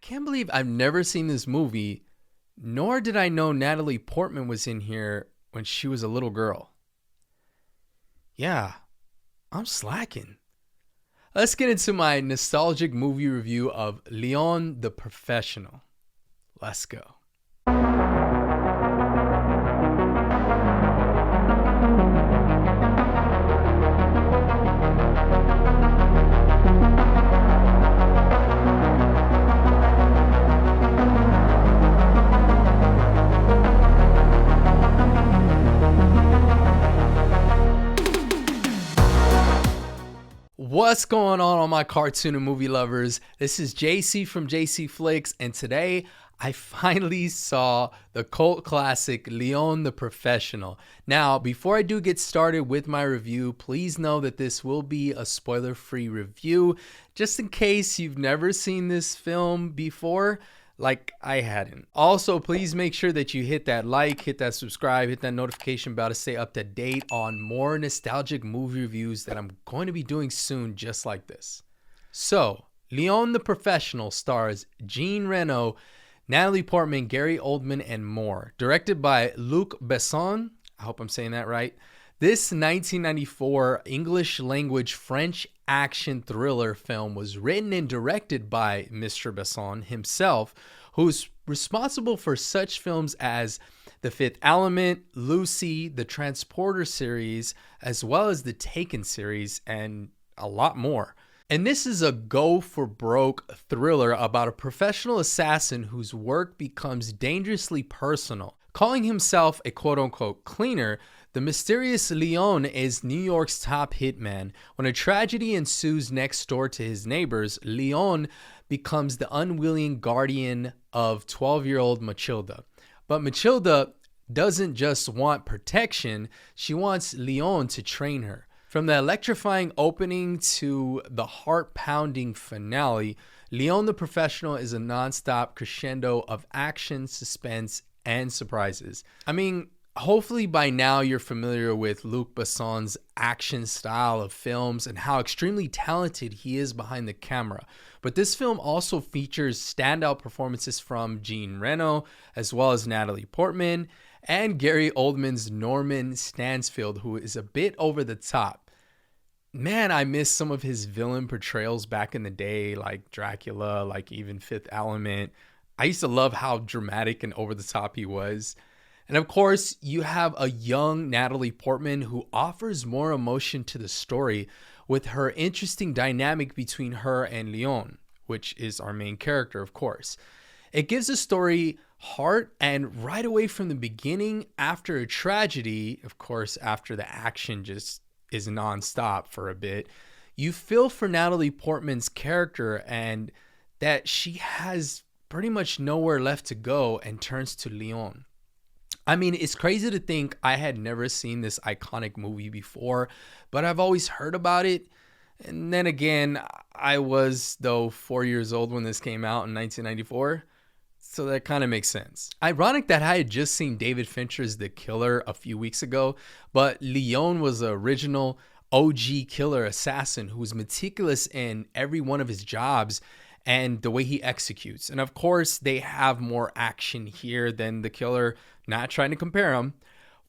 can't believe I've never seen this movie, nor did I know Natalie Portman was in here when she was a little girl. Yeah, I'm slacking. Let's get into my nostalgic movie review of Leon the Professional. Let's go. What's going on all my cartoon and movie lovers? This is Jacey from Jacey Flicks, and today I finally saw the cult classic Leon the Professional. Now, before I do get started with my review, please know that this will be a spoiler-free review, just in case you've never seen this film before, like I hadn't. Also, please make sure that you hit that like, hit that subscribe, hit that notification bell to stay up to date on more nostalgic movie reviews that I'm going to be doing soon just like this. So, Leon the Professional stars Jean Reno, Natalie Portman, Gary Oldman, and more. Directed by Luc Besson. I hope I'm saying that right. This 1994 English language French action thriller film was written and directed by Mr. Besson himself, who's responsible for such films as The Fifth Element, Lucy, the Transporter series, as well as the Taken series, and a lot more. And this is a go-for-broke thriller about a professional assassin whose work becomes dangerously personal. Calling himself a quote-unquote cleaner, the mysterious Leon is New York's top hitman. When a tragedy ensues next door to his neighbors, Leon becomes the unwilling guardian of 12-year-old Matilda. But Matilda doesn't just want protection, she wants Leon to train her. From the electrifying opening to the heart-pounding finale, Leon the Professional is a non-stop crescendo of action, suspense, and surprises. I mean, hopefully by now you're familiar with Luc Besson's action style of films and how extremely talented he is behind the camera. But this film also features standout performances from Jean Reno, as well as Natalie Portman, and Gary Oldman's Norman Stansfield, who is a bit over the top. Man, I miss some of his villain portrayals back in the day, like Dracula, like even Fifth Element. I used to love how dramatic and over the top he was. And of course, you have a young Natalie Portman who offers more emotion to the story with her interesting dynamic between her and Leon, which is our main character, of course. It gives the story heart, and right away from the beginning, after a tragedy, of course, after the action just is nonstop for a bit, you feel for Natalie Portman's character and that she has pretty much nowhere left to go and turns to Leon. I mean, it's crazy to think I had never seen this iconic movie before, but I've always heard about it. And then again, I was, though, 4 years old when this came out in 1994. So that kind of makes sense. Ironic that I had just seen David Fincher's The Killer a few weeks ago, but Leon was the original OG killer assassin who was meticulous in every one of his jobs and the way he executes. And of course, they have more action here than The Killer, not trying to compare them,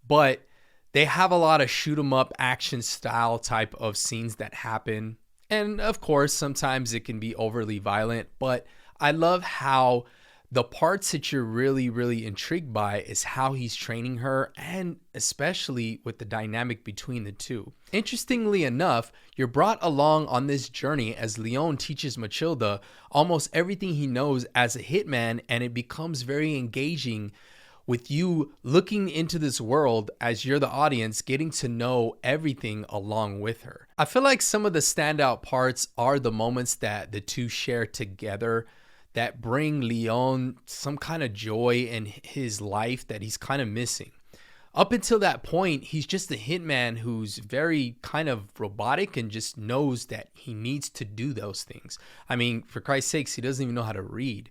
but they have a lot of shoot 'em up action style type of scenes that happen. And of course, sometimes it can be overly violent, but I love how the parts that you're really intrigued by is how he's training her, and especially with the dynamic between the two. Interestingly enough, you're brought along on this journey as Leon teaches Matilda almost everything he knows as a hitman, and it becomes very engaging with you looking into this world as you're the audience, getting to know everything along with her. I feel like some of the standout parts are the moments that the two share together that bring Leon some kind of joy in his life that he's kind of missing. Up until that point, he's just a hitman who's very kind of robotic and just knows that he needs to do those things. I mean, for Christ's sakes, he doesn't even know how to read.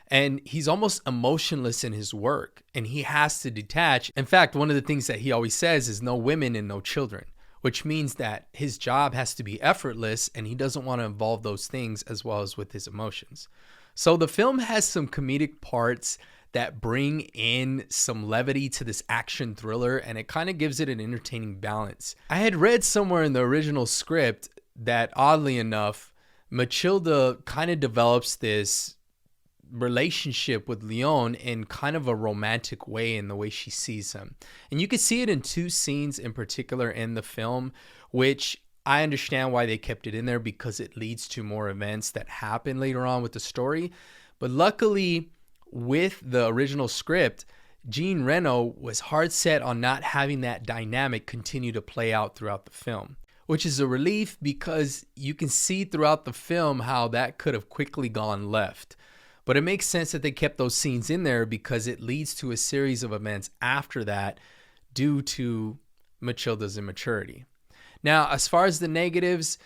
And he's almost emotionless in his work, and he has to detach. In fact, one of the things that he always says is no women and no children, which means that his job has to be effortless, and he doesn't want to involve those things as well as with his emotions. So the film has some comedic parts that bring in some levity to this action thriller, and it kind of gives it an entertaining balance. I had read somewhere in the original script that, oddly enough, Matilda kind of develops this relationship with Leon in kind of a romantic way in the way she sees him. And you can see it in two scenes in particular in the film, which I understand why they kept it in there, because it leads to more events that happen later on with the story. But luckily, with the original script, Jean Reno was hard set on not having that dynamic continue to play out throughout the film, which is a relief because you can see throughout the film how that could have quickly gone left. But it makes sense that they kept those scenes in there because it leads to a series of events after that due to Matilda's immaturity. Now, as far as the negatives,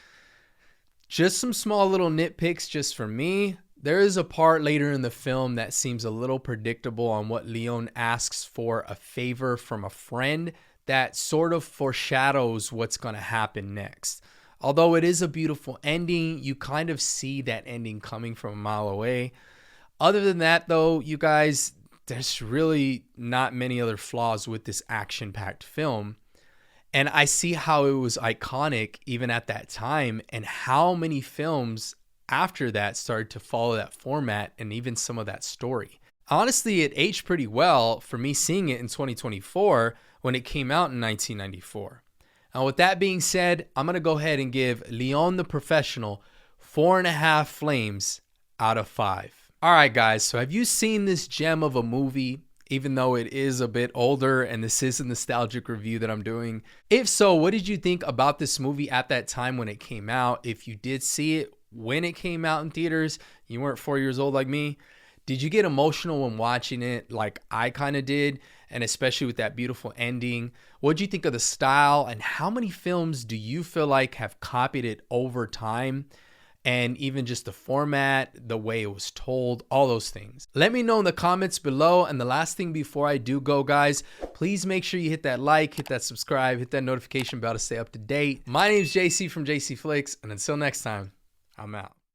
just some small little nitpicks just for me. There is a part later in the film that seems a little predictable on what Leon asks for a favor from a friend that sort of foreshadows what's going to happen next. Although it is a beautiful ending, you kind of see that ending coming from a mile away. Other than that, though, you guys, there's really not many other flaws with this action-packed film. And I see how it was iconic even at that time, and how many films after that started to follow that format and even some of that story. Honestly, it aged pretty well for me seeing it in 2024 when it came out in 1994. Now, with that being said, I'm going to go ahead and give Leon the Professional 4.5 flames out of 5. All right, guys, so have you seen this gem of a movie, even though it is a bit older and this is a nostalgic review that I'm doing? If so, what did you think about this movie at that time when it came out? If you did see it when it came out in theaters, you weren't 4 years old like me, did you get emotional when watching it like I kind of did? And especially with that beautiful ending, what did you think of the style, and how many films do you feel like have copied it over time? And even just the format, the way it was told, all those things. Let me know in the comments below. And the last thing before I do go, guys, please make sure you hit that like, hit that subscribe, hit that notification bell to stay up to date. My name is JC from Jacey Flicks, and until next time, I'm out.